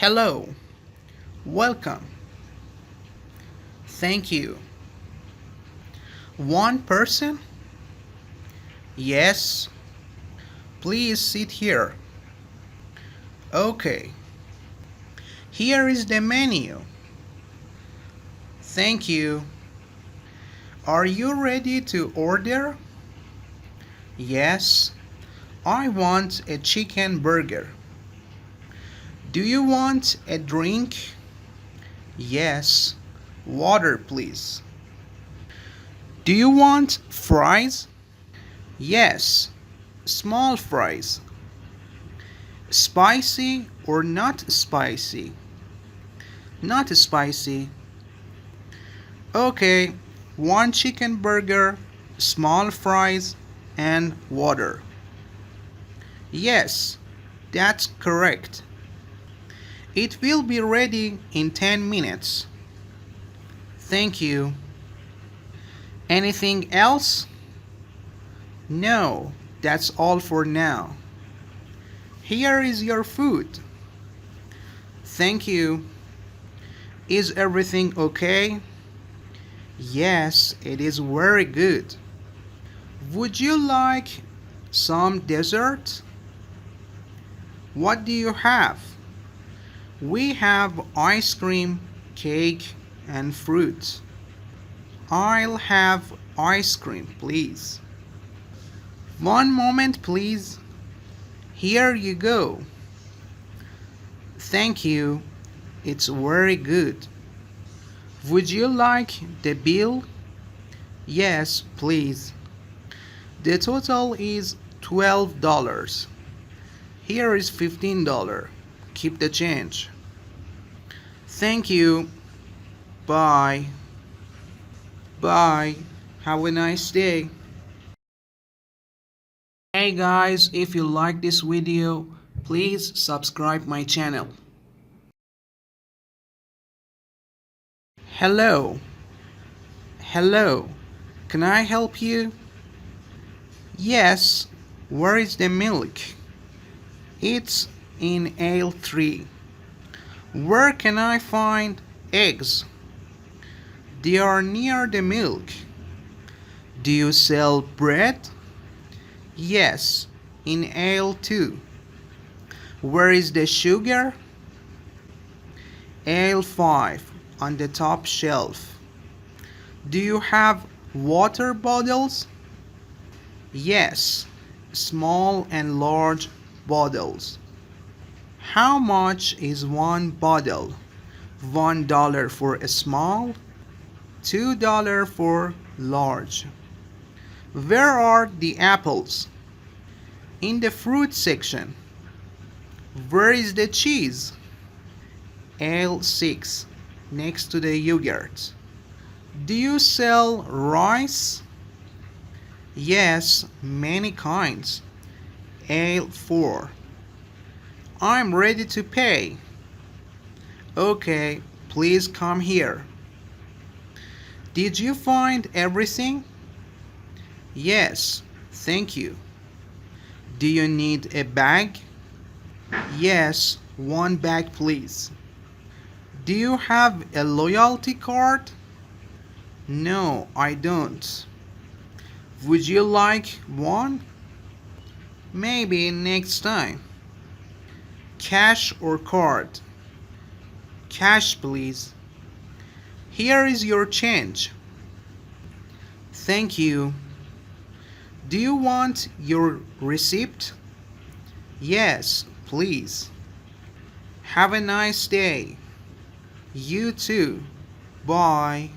Hello, welcome, thank you. One person? Yes, please sit here. Okay, here is the menu. Thank you. Are you ready to order? Yes, I want a chicken burger. Do you want a drink? Yes, water please. Do you want fries? Yes, small fries. Spicy or not spicy? Not spicy. Okay, one chicken burger, small fries, and water. Yes, that's correct. It will be ready in 10 minutes. Thank you. Anything else? No, that's all for now. Here is your food. Thank you. Is everything okay? Yes, it is very good. Would you like some dessert? What do you have? We have ice cream, cake, and fruit. I'll have ice cream, please. One moment, please. Here you go. Thank you. It's very good. Would you like the bill? Yes, please. The total is $12. Here is $15. Keep the change. Thank you. Bye. Bye. Have a nice day. Hey guys, if you like this video, please subscribe my channel. Hello. Hello. Can I help you? Yes. Where is the milk? It's in aisle 3. Where can I find eggs? They are near the milk. Do you sell bread? Yes, in aisle 2. Where is the sugar? Aisle 5, on the top shelf. Do you have water bottles? Yes, small and large bottles. How much is one bottle? $1 for a small, $2 for large. Where are the apples? In the fruit section. Where is the cheese? Aisle 6, next to the yogurt. Do you sell rice? Yes, many kinds. Aisle 4. I'm ready to pay. Okay, please come here. Did you find everything? Yes, thank you. Do you need a bag? Yes, one bag please. Do you have a loyalty card? No, I don't. Would you like one? Maybe next time. Cash or card? Cash please. Here is your change. Thank you. Do you want your receipt? Yes, please. Have a nice day. You too. Bye.